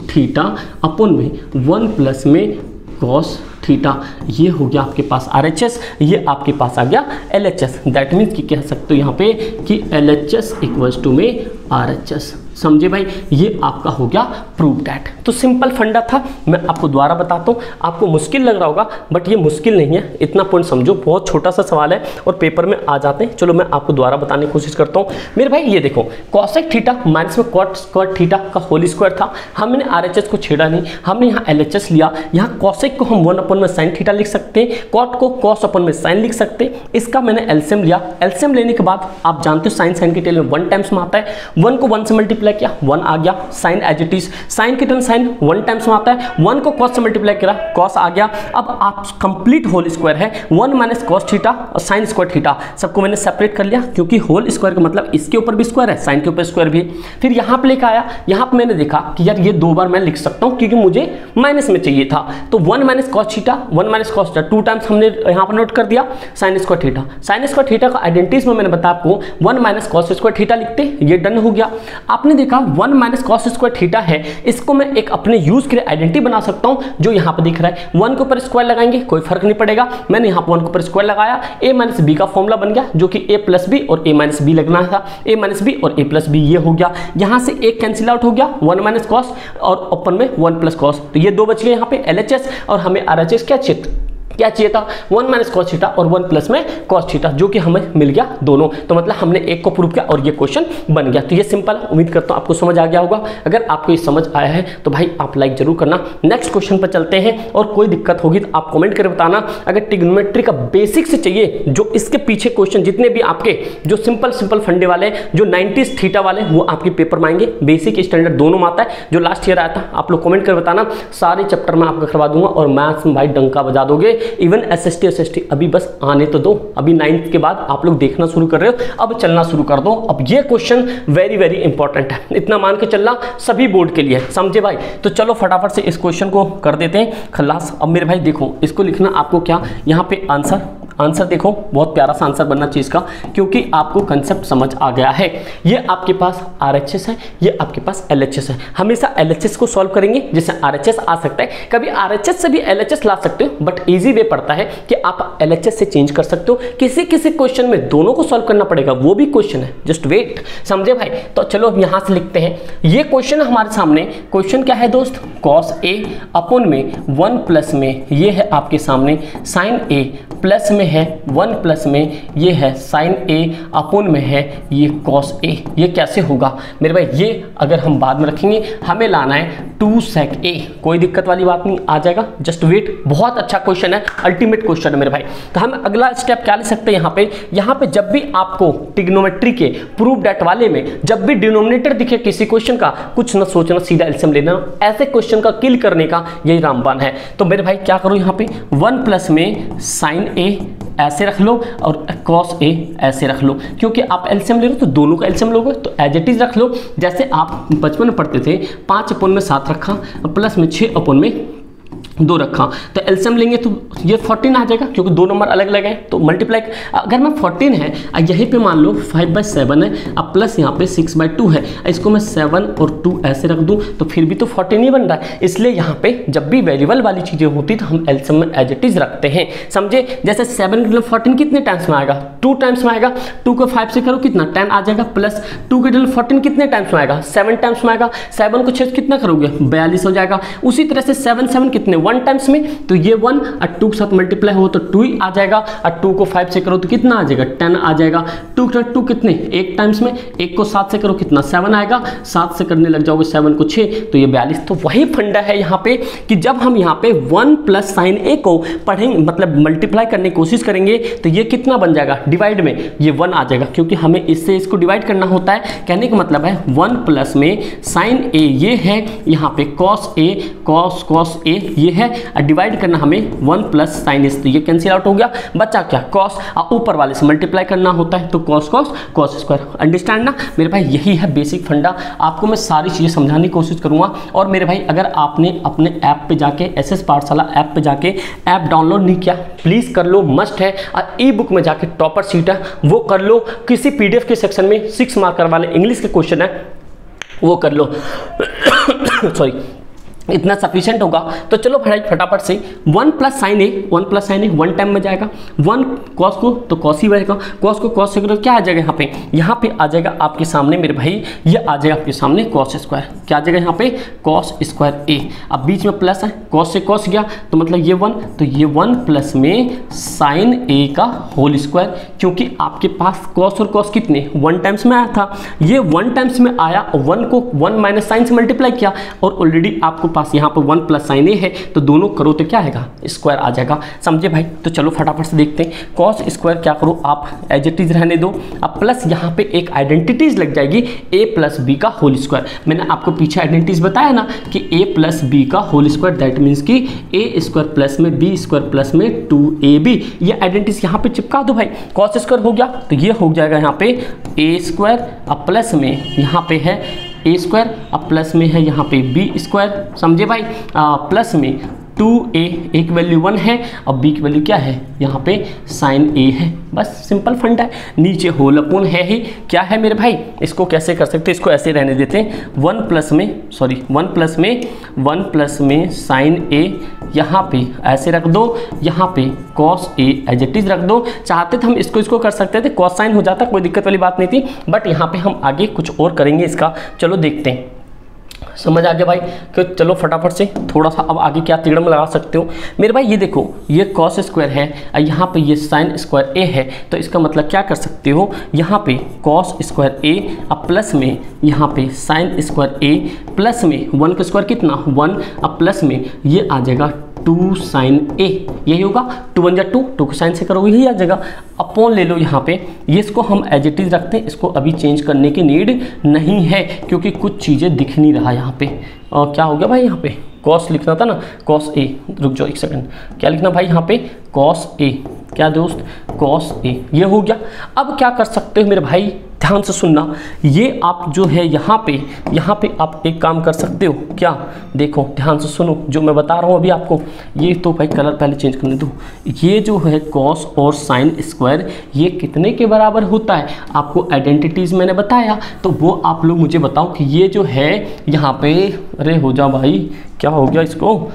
थीटा अपॉन में 1 प्लस में कॉस थीटा। ये हो गया आपके पास RHS, ये आपके पास आ गया LHS। दैट मीन्स कि कह सकते हो यहाँ पे कि LHS इक्वल्स टू में RHS। समझे भाई, ये आपका हो गया प्रूव दैट। तो सिंपल फंडा था, मैं आपको दोबारा बताता हूँ। आपको मुश्किल लग रहा होगा बट ये मुश्किल नहीं है, इतना पॉइंट समझो, बहुत छोटा सा सवाल है और पेपर में आ जाते हैं। चलो मैं आपको दोबारा बताने की कोशिश करता हूँ। मेरे भाई ये देखो कॉसेक थीटा माइनस में कॉट स्क्वायर थीटा का होल स्क्वायर था, हमने RHS को छेड़ा नहीं, हमने यहाँ LHS लिया। यहाँ कॉसेक को हम 1 अपन में साइन थीटा लिख सकते हैं, कॉट को कॉस अपन में साइन लिख सकते हैं। इसका मैंने एलसीएम लिया, एलसीएम लेने के बाद आप जानते हो साइन साइन की टेल में 1 टाइम्स में आता है, 1 को 1 से मल्टीप्लाई किया 1 आ गया, sine as it is, sine की टर्म साइन 1 टाइम्स में आता है, 1 को कॉस से मल्टीप्लाई किया कॉस आ गया। अब आप कंप्लीट होल स्क्वायर है 1 माइनस कॉस थीटा और साइन स्क्वायर थीटा, सबको मैंने सेपरेट कर लिया क्योंकि होल स्क्वायर का मतलब इसके ऊपर भी स्क्वायर है, साइन के ऊपर स्क्वायर भी। फिर यहाँ पे लेकर आया, यहाँ पे मैंने देखा कि यार ये 2 बार मैं लिख सकता हूँ क्योंकि मुझे माइनस में चाहिए था, तो 1 minus cos theta 1 minus cos theta 2 times हमने यहाँ पर नोट कर दिया, sign square theta. Sign square theta का आइडेंटिटीज में मैंने बताया आपको 1 माइनस कॉस स्क्वायर थीटा लिखते, ये डन हो गया। आपने देखा 1 माइनस कॉस स्क्वायर थीटा है, इसको मैं एक अपने यूज के लिए आइडेंटिटी बना सकता हूँ जो यहाँ पर दिख रहा है। 1 के ऊपर स्क्वायर लगाएंगे कोई फर्क नहीं पड़ेगा, मैंने यहाँ पर 1 के ऊपर स्क्वायर लगाया, a माइनस बी का फॉर्मूला बन गया जो कि a प्लस बी और a माइनस बी लगना था, a माइनस बी और a प्लस बी, ये हो गया। यहाँ से एक कैंसिल आउट हो गया 1 माइनस कॉस और ओपन में 1 प्लस कॉस, तो ये 2 बच गए यहाँ पे LHS, और हमें RHS क्या चाहिए था 1 माइनस कॉस थीटा और 1 प्लस में कॉस थीटा, जो कि हमें मिल गया दोनों। तो मतलब हमने एक को प्रूव किया और ये क्वेश्चन बन गया। तो ये सिंपल, उम्मीद करता हूँ आपको समझ आ गया होगा। अगर आपको ये समझ आया है तो भाई आप लाइक जरूर करना। नेक्स्ट क्वेश्चन पर चलते हैं, और कोई दिक्कत होगी तो आप कमेंट करके बताना। अगर ट्रिग्नोमेट्री का बेसिक से चाहिए, जो इसके पीछे क्वेश्चन जितने भी आपके जो सिंपल फंडे वाले, जो 90s थीटा वाले, वो आपके पेपर में आएंगे। बेसिक स्टैंडर्ड दोनों में आता है, जो लास्ट ईयर आया था। आप लोग कमेंट कर बताना, सारे चैप्टर में आपको करवा दूंगा और मैथ्स में भाई डंका बजा दोगे। इवन SST अभी बस आने तो दो, अभी 9th के बाद आप लोग देखना शुरू कर रहे हो, अब चलना शुरू कर दो। अब ये क्वेश्चन वेरी वेरी इंपॉर्टेंट है, इतना मान के चलना सभी बोर्ड के लिए, समझे भाई। तो चलो फटाफट से इस क्वेश्चन को कर देते हैं खलास। अब मेरे भाई देखो, इसको लिखना आपको क्या, यहाँ पे आंसर देखो, बहुत प्यारा सा आंसर बनना चाहिए इसका, क्योंकि आपको कंसेप्ट समझ आ गया है। ये आपके पास RHS है, ये आपके पास LHS है। हमेशा LHS को सॉल्व करेंगे, जैसे RHS आ सकता है, कभी RHS से भी LHS ला सकते हो, बट इजी वे पड़ता है कि आप LHS से चेंज कर सकते हो। किसी किसी क्वेश्चन में दोनों को सॉल्व करना पड़ेगा, वो भी क्वेश्चन है, जस्ट वेट, समझे भाई। तो चलो अब यहाँ से लिखते हैं। ये क्वेश्चन हमारे सामने, क्वेश्चन क्या है दोस्त, cos A अपॉन में 1 प्लस में ये है आपके सामने sin A, प्लस में है 1 प्लस में ये है sin A, अपॉन में है ये cos A। ये कैसे होगा मेरे भाई, ये अगर हम बाद में रखेंगे, हमें लाना है 2 sec A, कोई दिक्कत वाली बात नहीं, आ जाएगा, जस्ट वेट। बहुत अच्छा क्वेश्चन है, अल्टीमेट क्वेश्चन है मेरे भाई। तो हम अगला स्टेप क्या ले सकते हैं, यहाँ पे जब भी आपको ट्रिग्नोमेट्री के प्रूफ डेट वाले में जब भी डिनोमिनेटर दिखे किसी क्वेश्चन का, कुछ ना सोचना, सीधा एलसीएम लेना। ऐसे क्वेश्चन का किल करने का यही रामबाण है। तो मेरे भाई क्या करो, यहाँ पे 1 प्लस में sin A ऐसे रख लो और cos A ऐसे रख लो, क्योंकि आप एलसीएम ले रहे हो तो दोनों का एलसीएम लोगे, तो एज इट इज रख लो। जैसे आप बचपन में पढ़ते थे, 5 अपॉन में 7 रखा, प्लस में 6 अपॉन में 2 रखा, तो एलसीएम लेंगे तो ये 14 आ जाएगा, क्योंकि 2 नंबर अलग अलग हैं। तो मल्टीप्लाई अगर मैं 14 है यहीं पे मान लो 5/7 है, अब प्लस यहाँ पे 6/2 है, इसको मैं 7 और 2 ऐसे रख दूं तो फिर भी तो 14 ही बन रहा है। इसलिए यहाँ पे जब भी वेरिएबल वाली चीज़ें होती तो हम एलसीएम में एज इट इज रखते हैं, समझे। जैसे 7 के 14 कितने टाइम्स में आएगा, 2 टाइम्स में आएगा। 2 को 5 से करो कितना 10 आ जाएगा, प्लस 2 के 14 कितने टाइम्स में आएगा, 7 टाइम्स में आएगा। 7 को 6 कितना करोगे 42 हो जाएगा। उसी तरह से 7 कितने 1 टाइम्स में, तो ये 1 और 2 के साथ मल्टीप्लाई हो तो 2 ही आ जाएगा, और 2 को 5 से करो तो कितना आ जाएगा 10 आ जाएगा। 2 के 2 कितने 1 टाइम्स में, 1 को 7 से करो कितना 7 आएगा, 7 से करने लग जाओगे 7 को 6 तो ये 42। तो वही फंडा है यहाँ पे कि जब हम यहाँ पे 1 प्लस साइन ए को पढ़ेंगे मतलब मल्टीप्लाई करने की कोशिश करेंगे तो ये कितना बन जाएगा डिवाइड में, ये 1 आ जाएगा, क्योंकि हमें इससे इसको डिवाइड करना होता है। कहने का मतलब है 1 प्लस में साइन ए ये है, यहाँ पे कॉस ए कॉस ए ये है, डिवाइड करना हमें 1 प्लस साइन एस, तो ये कैंसिल आउट हो गया, बचा क्या कॉस, ऊपर वाले से मल्टीप्लाई करना होता है तो कॉस स्क्वायर। अंडरस्टैंड ना मेरे भाई, यही है बेसिक फंडा। आपको मैं सारी चीज़ें समझाने की कोशिश करूँगा। और मेरे भाई अगर आपने अपने ऐप पे जाके SS पाठशाला ऐप पे जाके ऐप डाउनलोड नहीं किया प्लीज़ कर लो, मस्ट है। और ई बुक में जाके टॉपर सीट है वो कर लो, किसी PDF के सेक्शन में 6 मार्कर वाले इंग्लिश के क्वेश्चन है वो कर लो सॉरी, इतना सफिशिएंट होगा। तो चलो भाई फटाफट से 1 प्लस साइन ए 1 टाइम में जाएगा, 1 कॉस को तो कॉस ही रहेगा, कॉस को कॉस से करो क्या आ जाएगा यहाँ पे आ जाएगा आपके सामने मेरे भाई, ये आ जाएगा आपके सामने कॉस स्क्वायर, क्या आ जाएगा यहाँ पे कॉस स्क्वायर ए। अब बीच में प्लस है, कॉस से कॉस गया तो मतलब ये 1, तो ये 1 प्लस में साइन ए का होल स्क्वायर, क्योंकि आपके पास कॉस और कॉस कितने 1 टाइम्स में आया था, ये 1 टाइम्स में आया, 1 को 1 माइनस साइन से मल्टीप्लाई किया और ऑलरेडी आपको पास यहाँ पर 1 प्लस साइन ए है, तो दोनों करो तो क्या आएगा स्क्वायर आ जाएगा, समझे भाई। तो चलो फटाफट से देखते हैं, कॉस स्क्वायर क्या करो आप एज इट इज रहने दो, अब प्लस यहाँ पे एक आइडेंटिटीज लग जाएगी ए प्लस बी का होल स्क्वायर। मैंने आपको पीछे आइडेंटिटीज बताया ना कि ए प्लस बी का होल स्क्वायर दैट मीन्स कि ए स्क्वायर प्लस में बी स्क्वायर प्लस में 2ab, ये आइडेंटिटीज यहाँ पे चिपका दो भाई। कॉस स्क्वायर हो गया तो ये हो जाएगा यहाँ पे ए स्क्वायर, अब प्लस में यहाँ पे है ए स्क्वायर, अब प्लस में है यहाँ पे बी स्क्वायर, समझे भाई। प्लस में 2a एक वैल्यू 1 है, अब b की वैल्यू क्या है यहाँ पे साइन a है, बस सिंपल फंडा है। नीचे होल अपोन है ही, क्या है मेरे भाई, इसको कैसे कर सकते हैं, इसको ऐसे रहने देते हैं 1 प्लस में साइन a यहाँ पे ऐसे रख दो, यहाँ पे cos a as it is रख दो। चाहते थे हम इसको कर सकते थे, कॉस साइन हो जाता, कोई दिक्कत वाली बात नहीं थी, बट यहाँ पे हम आगे कुछ और करेंगे इसका। चलो देखते हैं, समझ आ गया भाई। कि चलो फटाफट से थोड़ा सा अब आगे क्या तिड़म लगा सकते हो मेरे भाई। ये देखो ये कॉस स्क्वायर है, यहाँ पे ये साइन स्क्वायर ए है, तो इसका मतलब क्या कर सकते हो, यहाँ पे कॉस स्क्वायर ए, अब प्लस में यहाँ पे साइन स्क्वायर ए, प्लस में 1 का स्क्वायर कितना 1, अब प्लस में ये आ जाएगा 2 साइन ए, यही होगा 2 1 जा 2 को साइन से करोगे यही आ जाएगा, अपॉन ले लो यहाँ पे, ये इसको हम एज इट इज रखते हैं, इसको अभी चेंज करने की नीड नहीं है क्योंकि कुछ चीज़ें दिख नहीं रहा यहाँ पे। और क्या हो गया भाई, यहाँ पे कॉस लिखना था ना, कॉस ए, रुक जाओ एक सेकंड, क्या लिखना भाई यहाँ पे कॉस ए, क्या दोस्त कॉस ए, ये हो गया। अब क्या कर सकते हो मेरे भाई, ध्यान से सुनना, ये आप जो है यहाँ पे आप एक काम कर सकते हो, क्या देखो ध्यान से सुनो जो मैं बता रहा हूँ अभी आपको। ये तो भाई कलर पहले चेंज करने दो, ये जो है कॉस और साइन स्क्वायर ये कितने के बराबर होता है, आपको आइडेंटिटीज मैंने बताया, तो वो आप लोग मुझे बताओ कि ये जो है यहाँ पे, अरे हो जा भाई क्या हो गया इसको,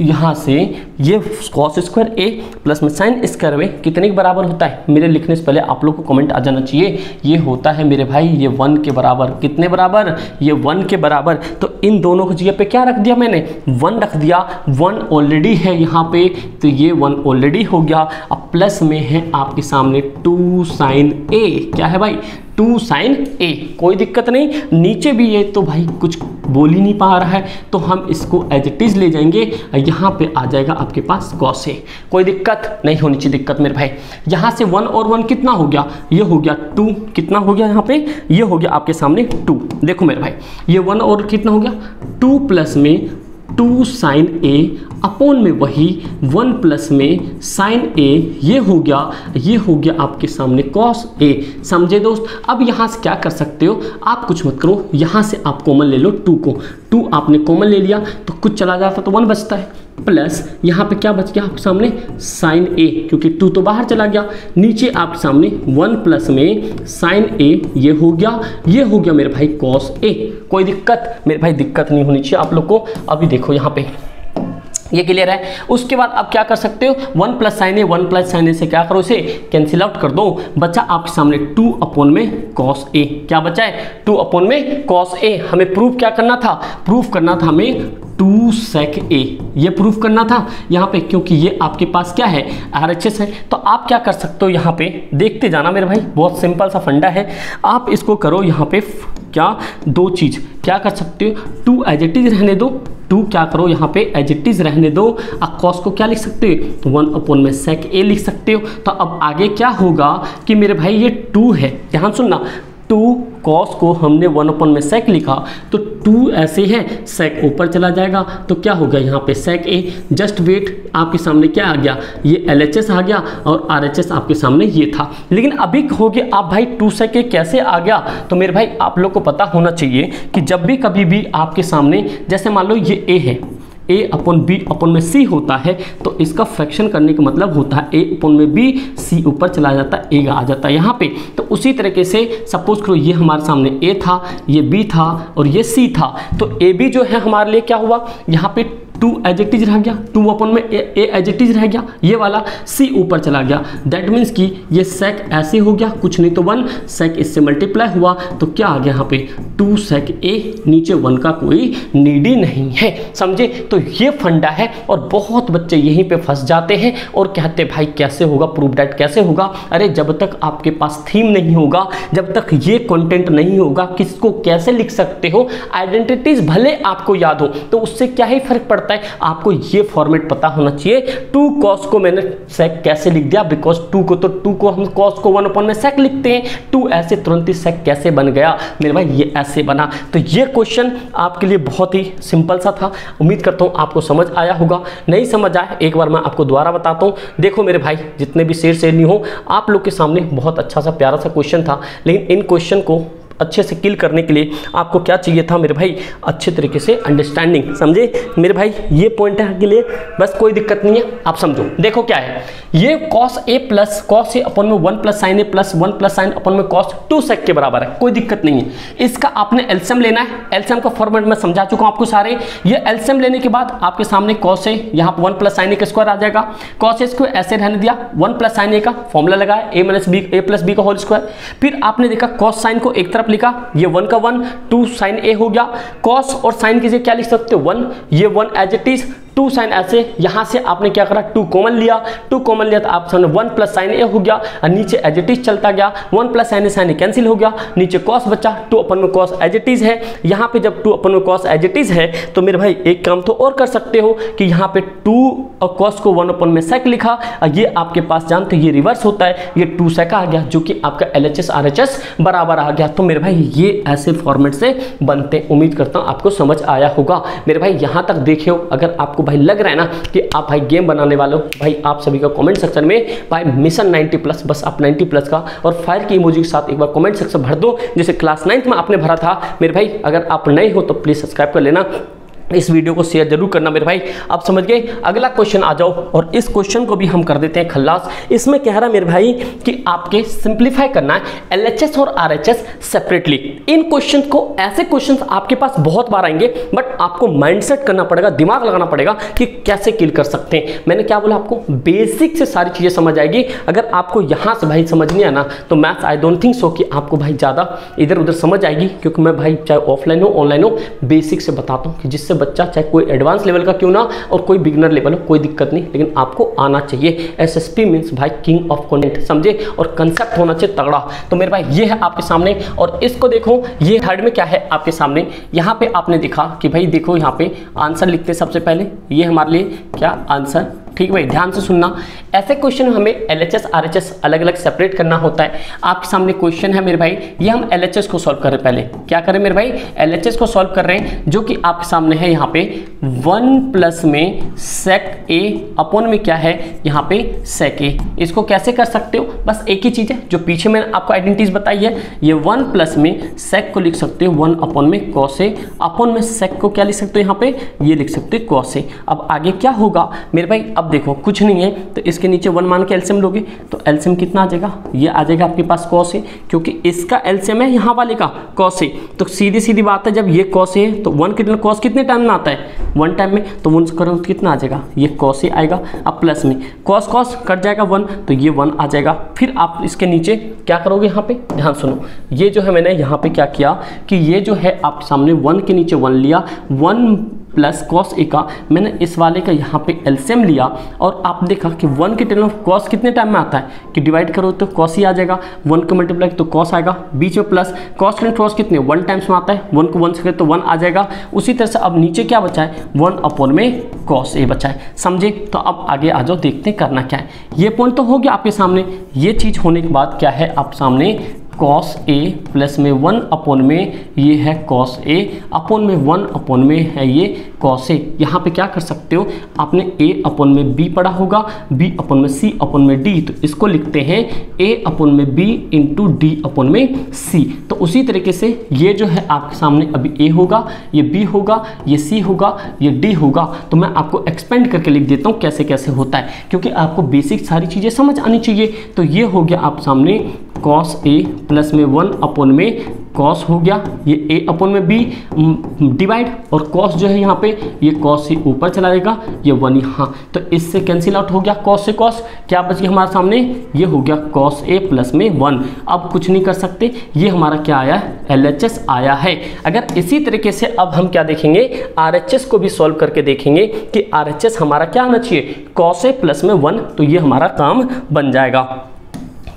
यहाँ से ये कॉस स्क्वायर ए प्लस में साइन स्क्वायर में कितने के बराबर होता है, मेरे लिखने से पहले आप लोग को कमेंट आ जाना चाहिए। ये होता है मेरे भाई ये 1 के बराबर, कितने बराबर, ये 1 के बराबर। तो इन दोनों की जगह पे क्या रख दिया मैंने 1 रख दिया, 1 ऑलरेडी है यहाँ पे, तो ये 1 ऑलरेडी हो गया। अब प्लस में है आपके सामने 2 साइन ए, क्या है भाई 2 साइन ए, कोई दिक्कत नहीं। नीचे भी ये तो भाई कुछ बोल ही नहीं पा रहा है, तो हम इसको एज इट इज ले जाएंगे, यहाँ पे आ जाएगा आपके पास कॉस ए, कोई दिक्कत नहीं होनी चाहिए दिक्कत मेरे भाई। यहाँ से 1 और 1 कितना हो गया, ये हो गया 2, कितना हो गया यहाँ पे, ये हो गया आपके सामने 2। देखो मेरे भाई ये 1 और कितना हो गया 2 प्लस में 2 साइन ए अपॉन में वही 1 प्लस में साइन ए, ये हो गया आपके सामने कॉस ए, समझे दोस्त। अब यहाँ से क्या कर सकते हो आप, कुछ मत करो, यहाँ से आप कॉमन ले लो 2 को, 2 आपने कॉमन ले लिया तो कुछ चला जाता तो 1 बचता है, प्लस यहाँ पे क्या बच गया आपके सामने साइन ए, क्योंकि 2 तो बाहर चला गया, नीचे आपके सामने 1 प्लस में साइन ए, ये हो गया मेरे भाई कॉस ए। कोई दिक्कत मेरे भाई, दिक्कत नहीं होनी चाहिए आप लोग को। अभी देखो यहाँ पे ये क्लियर है। उसके बाद आप क्या कर सकते हो, 1 प्लस साइन ए, 1 प्लस साइन ए से क्या करो, इसे कैंसिल आउट कर दो, बचा आपके सामने 2 अपॉन में कॉस ए। क्या बचा है, 2 अपॉन में कॉस ए। हमें प्रूफ क्या करना था, प्रूफ करना था हमें 2 sec a, ये प्रूफ करना था यहाँ पे, क्योंकि ये आपके पास क्या है RHS है। तो आप क्या कर सकते हो यहाँ पे, देखते जाना मेरे भाई, बहुत सिंपल सा फंडा है। आप इसको करो यहाँ पे क्या, 2 चीज़ क्या कर सकते हो, 2 एज इट इज रहने दो, 2 क्या करो यहाँ पे एज इट इज रहने दो। अब कॉस को क्या लिख सकते हो, 1 अपॉन में sec a लिख सकते हो। तो अब आगे क्या होगा कि मेरे भाई ये 2 है, ध्यान सुनना, 2 कॉस को हमने 1 अपॉन में sec लिखा तो 2 ऐसे है, sec ऊपर चला जाएगा तो क्या होगा यहाँ पे sec a। जस्ट वेट, आपके सामने क्या आ गया, ये LHS आ गया और RHS आपके सामने ये था। लेकिन अभी कहोगे आप भाई 2 sec a कैसे आ गया, तो मेरे भाई आप लोग को पता होना चाहिए कि जब भी कभी भी आपके सामने, जैसे मान लो ये a है, a अपॉन b अपॉन में c होता है, तो इसका फ्रैक्शन करने का मतलब होता है a अपॉन में b, c ऊपर चला जाता है, a आ जाता है यहाँ पे। तो उसी तरीके से सपोज करो ये हमारे सामने a था, ये b था और ये c था, तो a b जो है हमारे लिए क्या हुआ, यहाँ पे 2 एज इट इज रह गया, 2 अपॉन में a एज इट इज रह गया, ये वाला c ऊपर चला गया। दैट मीन्स कि ये sec ऐसे हो गया, कुछ नहीं तो 1, sec इससे मल्टीप्लाई हुआ तो क्या आ गया यहाँ पे 2 sec a, नीचे 1 का कोई नीड ही नहीं है, समझे। तो ये फंडा है और बहुत बच्चे यहीं पे फंस जाते हैं और कहते हैं भाई कैसे होगा, प्रूफ दैट कैसे होगा। अरे जब तक आपके पास थीम नहीं होगा, जब तक ये कंटेंट नहीं होगा, किसको कैसे लिख सकते हो, आइडेंटिटीज भले आपको याद हो तो उससे क्या ही फर्क पड़ता है, आपको ये फॉर्मेट पता होना चाहिए। 2 cos को मैंने sec कैसे लिख दिया, बिकॉज 2 को हम cos को 1 अपॉन में sec लिखते हैं, 2 ऐसे तुरंत ही sec कैसे बन गया मेरे भाई, ये ऐसे बना। तो ये क्वेश्चन आपके लिए बहुत ही सिंपल सा था, उम्मीद करता हूँ आपको समझ आया होगा। नहीं समझ आया एक बार मैं आपको दोबारा बताता हूँ। देखो मेरे भाई, जितने भी शेर नहीं हो, आप लोग के सामने बहुत अच्छा सा प्यारा सा क्वेश्चन था, लेकिन इन क्वेश्चन को अच्छे से किल करने के लिए आपको क्या चाहिए था मेरे भाई, अच्छे तरीके से अंडरस्टैंडिंग, समझे मेरे भाई। ये पॉइंट है के लिए बस, कोई दिक्कत नहीं है, आप समझो। देखो क्या है, ये cos a plus cos a upon में 1 plus sign a plus 1 plus sine upon में cos 2 sec के बराबर है, कोई दिक्कत नहीं है। इसका आपने एलसीएम लेना है, एलसीएम का फॉर्मेट मैं समझा चुका हूं आपको सारे। ये एलसीएम लेने के बाद आपके सामने cos a, यहाँ पर 1 प्लस साइन a का स्क्वायर आ जाएगा, cos a को ऐसे रहने दिया, 1 प्लस साइन a का फॉर्मूला लगाया, a प्लस b का होल स्क्वायर। फिर आपने देखा cos साइन को एक तरफ लिखा, ये 1 का 1, 2 साइन a हो गया, cos और साइन की जगह क्या लिख सकते हो 1, ये 1 एज इट इज, 2 साइन ऐसे, यहां से आपने क्या करा 2 कॉमन लिया, 2 कॉमन लिया तो आप सामने 1 प्लस साइन ए हो गया और नीचे एज इट इज चलता गया, 1 प्लस साइन ए कैंसिल हो गया, नीचे कॉस बचा, 2 अपन में कॉस एज इट इज है। यहाँ पे जब 2 अपन में कॉस एज इट इज है तो मेरे भाई एक काम तो और कर सकते हो कि यहाँ पे 2 और कॉस को 1 अपन में सेक लिखा, और ये आपके पास जानते ये रिवर्स होता है, ये 2 सेक आ गया जो कि आपका LHS RHS बराबर आ गया। तो मेरे भाई ये ऐसे फॉर्मेट से बनते, उम्मीद करता हूँ आपको समझ आया होगा। मेरे भाई यहाँ तक देखियो, अगर आपको भाई लग रहा है ना कि आप भाई गेम बनाने वाले हो, भाई आप सभी का कमेंट सेक्शन में भाई मिशन 90+, बस आप 90+ का और फायर की इमोजी के साथ एक बार कमेंट सेक्शन भर दो, जैसे क्लास 9th में आपने भरा था। मेरे भाई अगर आप नए हो तो प्लीज सब्सक्राइब कर लेना, इस वीडियो को शेयर जरूर करना मेरे भाई। आप समझ गए। अगला क्वेश्चन आ जाओ, और इस क्वेश्चन को भी हम कर देते हैं खल्लास। इसमें कह रहा मेरे भाई कि आपके सिंप्लीफाई करना है LHS और RHS सेपरेटली। इन क्वेश्चन को, ऐसे क्वेश्चंस आपके पास बहुत बार आएंगे, बट आपको माइंडसेट करना पड़ेगा, दिमाग लगाना पड़ेगा कि कैसे किल कर सकते हैं। मैंने क्या बोला आपको, बेसिक से सारी चीजें समझ आएगी। अगर आपको यहां से भाई समझ नहीं आना तो maths I don't think so कि आपको भाई ज्यादा इधर उधर समझ आएगी, क्योंकि मैं भाई चाहे ऑफलाइन हो ऑनलाइन हो बेसिक से बताता हूँ कि जिससे बच्चा चाहे कोई एडवांस लेवल का क्यों ना और कोई बिगिनर लेवल हो, कोई दिक्कत नहीं, लेकिन आपको आना चाहिए। SSP मींस भाई किंग ऑफ कंटेंट, समझे, और कंसेप्ट होना चाहिए तगड़ा। तो मेरे भाई ये है आपके सामने, और इसको देखो, ये थर्ड में क्या है आपके सामने। यहाँ पे आपने देखा कि भाई देखो यहाँ पे आंसर लिखते सबसे पहले, ये हमारे लिए क्या आंसर ठीक भाई, ध्यान से सुनना। ऐसे क्वेश्चन हमें LHS RHS अलग अलग सेपरेट करना होता है। आपके सामने क्वेश्चन है मेरे भाई, ये हम LHS को सॉल्व कर रहे हैं। पहले क्या करें मेरे भाई, LHS को सॉल्व कर रहे हैं, जो कि आपके सामने है यहाँ पे 1 प्लस में sec a अपॉन में क्या है यहाँ पे sec a। इसको कैसे कर सकते हो, बस एक ही चीज है जो पीछे मैंने आपको आइडेंटिटीज बताई है। ये 1 प्लस में sec को लिख सकते हो 1 अपॉन में cos a, अपॉन में sec को क्या लिख सकते हो यहाँ पे, ये लिख सकते हो cos a। अब आगे क्या होगा मेरे भाई, अब देखो कुछ नहीं है तो इसके नीचे 1 मान के एलसीएम लोगे तो एलसीएम कितना आ जाएगा, ये आ जाएगा आपके पास cos a, क्योंकि इसका एलसीएम है यहाँ वाले का cos a। तो सीधी सीधी बात है, जब ये cos a है तो 1 कितना cos कितने टाइम में आता है, 1 टाइम में, तो 1 करो तो कितना आ जाएगा, ये cos a आएगा। अब प्लस में cos cos कट जाएगा 1, तो ये 1 आ जाएगा। फिर आप इसके नीचे क्या करोगे, यहाँ पे ध्यान सुनो, ये जो है मैंने यहाँ पे क्या किया कि ये जो है आप सामने 1 के नीचे 1 लिया, 1 प्लस cos a का मैंने इस वाले का यहाँ पे एलसीएम लिया, और आप देखा कि 1 के टर्म ऑफ cos कितने टाइम में आता है कि डिवाइड करो तो cos ही आ जाएगा, 1 को मल्टीप्लाई तो cos आएगा, बीच में प्लस cos के cos कितने 1 टाइम्स में आता है, 1 को 1 से तो 1 आ जाएगा। उसी तरह से अब नीचे क्या बचा है, 1 अपॉन में cos a बचा है, समझे। तो अब आगे आ जाओ, देखते हैं करना क्या है। ये पॉइंट तो हो गया आपके सामने। ये चीज़ होने के बाद क्या है आप सामने cos a प्लस में 1 अपॉन में ये है cos a अपॉन में 1 अपॉन में है ये cos a। यहाँ पे क्या कर सकते हो, आपने a अपॉन में b पढ़ा होगा, b अपॉन में c अपॉन में d, तो इसको लिखते हैं a अपॉन में b इंटू d अपॉन में c। तो उसी तरीके से ये जो है आपके सामने अभी a होगा, ये b होगा, ये c होगा, ये d होगा। तो मैं आपको एक्सपेंड करके लिख देता हूँ कैसे कैसे होता है, क्योंकि आपको बेसिक सारी चीज़ें समझ आनी चाहिए। तो ये हो गया आप सामने cos a प्लस में 1 अपॉन में cos हो गया, ये a अपॉन में b डिवाइड, और cos जो है यहाँ पे ये cos से ऊपर चला जाएगा, ये 1 यहाँ, तो इससे कैंसिल आउट हो गया cos से cos, क्या बच गया हमारे सामने, ये हो गया cos a प्लस में 1। अब कुछ नहीं कर सकते, ये हमारा क्या आया है, LHS आया है। अगर इसी तरीके से अब हम क्या देखेंगे, RHS को भी सॉल्व करके देखेंगे कि RHS हमारा क्या आना चाहिए, cos a प्लस में 1, तो ये हमारा काम बन जाएगा।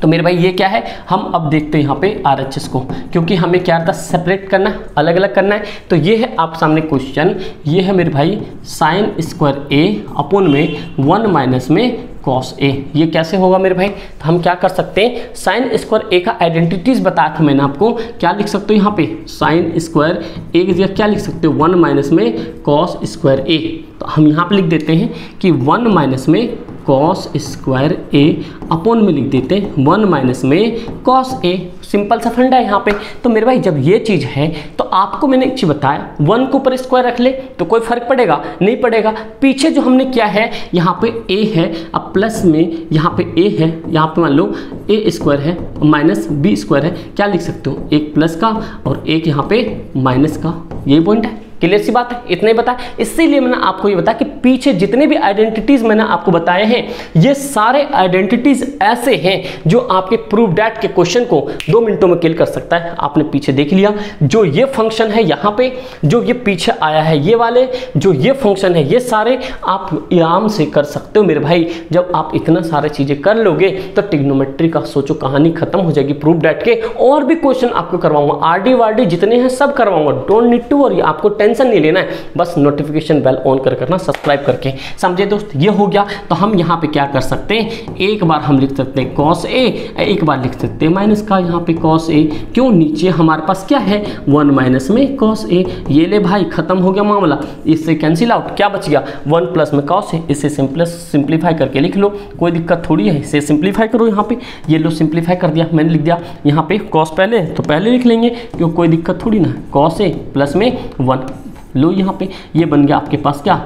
तो मेरे भाई ये क्या है, हम अब देखते हैं यहाँ पे RHS को, क्योंकि हमें क्या था सेपरेट करना है, अलग अलग करना है। तो ये है आप सामने क्वेश्चन, ये है मेरे भाई साइन स्क्वायर a अपॉन में 1 माइनस में cos a। ये कैसे होगा मेरे भाई, तो हम क्या कर सकते हैं, साइन स्क्वायर a का आइडेंटिटीज बताया था मैंने आपको, क्या लिख सकते हो यहाँ पे साइन स्क्वायर a की जगह क्या लिख सकते हो 1 माइनस में cos स्क्वायर a। तो हम यहाँ पे लिख देते हैं कि 1 माइनस में cos स्क्वायर a अपॉन में लिख देते हैं 1 माइनस में cos a। सिंपल सा फंडा है यहाँ पे। तो मेरे भाई जब ये चीज़ है तो आपको मैंने एक चीज़ बताया, 1 के ऊपर स्क्वायर रख ले तो कोई फर्क पड़ेगा, नहीं पड़ेगा। पीछे जो हमने क्या है, यहाँ पे a है, अब प्लस में यहाँ पे a है, यहाँ पे मान लो a स्क्वायर है माइनस b स्क्वायर है, क्या लिख सकते हो, एक प्लस का और एक यहाँ पे माइनस का, यही पॉइंट है। क्लियर सी बात है, इतना ही बताया। इसीलिए मैंने आपको ये बताया कि पीछे जितने भी आइडेंटिटीज मैंने आपको बताए हैं, ये सारे आइडेंटिटीज ऐसे हैं जो आपके प्रूफ दैट के क्वेश्चन को 2 मिनटों में किल कर सकता है। आपने पीछे देख लिया, जो ये फंक्शन है यहाँ पे, जो ये पीछे आया है ये वाले, जो ये फंक्शन है, ये सारे आप आराम से कर सकते हो मेरे भाई। जब आप इतना सारे चीजें कर लोगे तो ट्रिग्नोमेट्री का सोचो कहानी खत्म हो जाएगी। प्रूफ दैट के और भी क्वेश्चन आपको करवाऊंगा, आरडी वारडी जितने हैं सब करवाऊंगा, डोंट नीड टू वरी, आपको टेंशन नहीं लेना है, बस नोटिफिकेशन बेल ऑन कर करना, सब्सक्राइब करके, समझे दोस्त। ये हो गया। तो हम यहाँ पे क्या कर सकते हैं, एक बार हम लिख सकते हैं cos a, एक बार लिख सकते हैं माइनस का यहाँ पे cos a, क्यों, नीचे हमारे पास क्या है 1 माइनस में cos a। ये ले भाई खत्म हो गया मामला, इससे कैंसिल आउट, क्या बच गया 1 प्लस में cos a। इससे सिंप्लीफाई करके लिख लो, कोई दिक्कत थोड़ी है, इसे सिंप्लीफाई करो। यहाँ पे ये लो सिंप्लीफाई कर दिया, मैंने लिख दिया यहाँ पे cos पहले तो पहले लिख लेंगे, क्यों कोई दिक्कत थोड़ी ना, cos a प्लस में 1 लो, यहाँ पे ये बन गया आपके पास क्या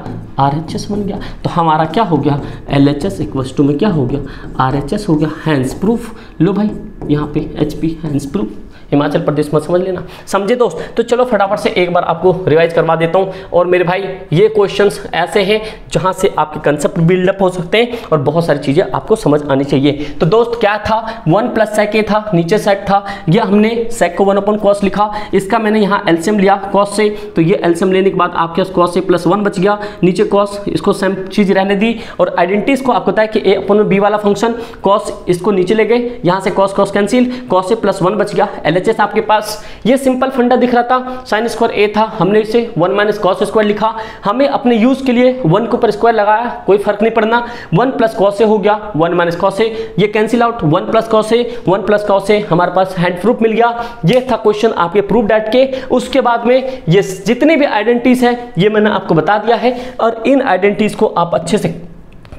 RHS बन गया। तो हमारा क्या हो गया LHS इक्वल्स टू में क्या हो गया RHS हो गया। हैंस प्रूफ लो भाई, यहाँ पे HP hence proof, Himachal Pradesh में समझ लेना, समझे दोस्त। तो चलो फटाफट से एक बार आपको रिवाइज करवा देता हूँ। और मेरे भाई ये क्वेश्चंस ऐसे हैं जहाँ से आपके कंसेप्ट बिल्डअप हो सकते हैं और बहुत सारी चीज़ें आपको समझ आनी चाहिए। तो दोस्त क्या था, 1 प्लस sec a था, नीचे sec था, ये हमने sec को 1 अपॉन cos लिखा, इसका मैंने यहाँ एलसीएम लिया cos से, तो ये एलसीएम लेने के बाद आपके पास cos a प्लस 1 बच गया, नीचे cos, इसको सेम चीज़ रहने दी। और आइडेंटिटीज को आपको पता है कि a अपॉन b वाला फंक्शन cos, इसको नीचे ले गए, यहाँ से cos cos cancel, cos a plus 1 बच गया, LHS आपके पास ये सिंपल फंडा दिख रहा था, साइन स्क्वायर ए था, हमने इसे 1 माइनस कॉस स्क्वायर लिखा, हमें अपने यूज के लिए 1 के ऊपर स्क्वायर लगाया, कोई फर्क नहीं पड़ना, 1 प्लस कॉस ए हो गया, 1 माइनस कॉस ए, ये cancel out, 1 plus cos A, 1 plus cos A, हमारे पास हैंड प्रूफ मिल गया। ये था क्वेश्चन आपके प्रूफ डैट के। उसके बाद में ये जितने भी आइडेंटिटीज है ये मैंने आपको बता दिया है, और इन आइडेंटिटीज को आप अच्छे से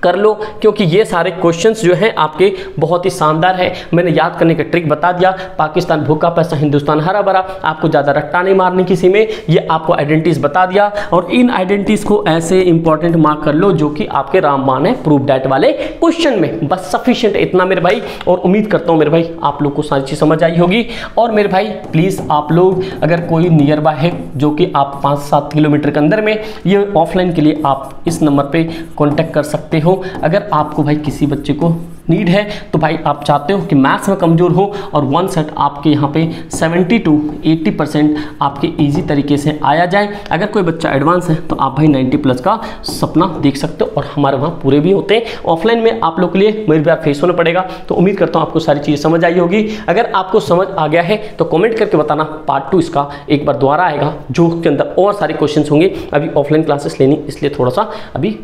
कर लो, क्योंकि ये सारे क्वेश्चंस जो हैं आपके बहुत ही शानदार है। मैंने याद करने का ट्रिक बता दिया, पाकिस्तान भूखा पैसा हिंदुस्तान हरा भरा, आपको ज़्यादा रट्टा नहीं मारने किसी में, ये आपको आइडेंटिटीज बता दिया, और इन आइडेंटिटीज को ऐसे इंपॉर्टेंट मार्क कर लो जो कि आपके रामबाण है प्रूफ डैट वाले क्वेश्चन में। बस सफिशिएंट इतना मेरे भाई, और उम्मीद करता हूँ मेरे भाई आप लोग को सारी चीज़ समझ आई होगी। और मेरे भाई प्लीज़ आप लोग अगर कोई नियर बाय है जो कि आप 5-7 किलोमीटर के अंदर में, ये ऑफलाइन के लिए आप इस नंबर पर कॉन्टैक्ट कर सकते हो। अगर आपको भाई किसी बच्चे को नीड है तो भाई आप चाहते हो कि मैथ्स में कमज़ोर हो और 1 सेट आपके यहाँ पे 70 to 80% आपके इजी तरीके से आया जाए, अगर कोई बच्चा एडवांस है तो आप भाई 90 प्लस का सपना देख सकते हो, और हमारे वहाँ पूरे भी होते हैं। ऑफलाइन में आप लोग के लिए मेरे बार फेस होना पड़ेगा, तो उम्मीद करता हूँ आपको सारी चीज़ें समझ आई होगी। अगर आपको समझ आ गया है तो कॉमेंट करके बताना, पार्ट 2 इसका एक बार दोबारा आएगा जो के अंदर और सारे क्वेश्चन होंगे। अभी ऑफलाइन क्लासेस लेनी इसलिए थोड़ा सा अभी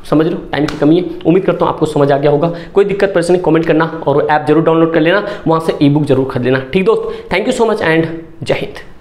समझ लो टाइम की कमी है। उम्मीद करता हूँ आपको समझ आ गया होगा। कोई दिक्कत परेशानी कमेंट करना, और वो ऐप जरूर डाउनलोड कर लेना, वहाँ से ई बुक जरूर खरीद लेना। ठीक दोस्त, thank you so much and जय हिंद।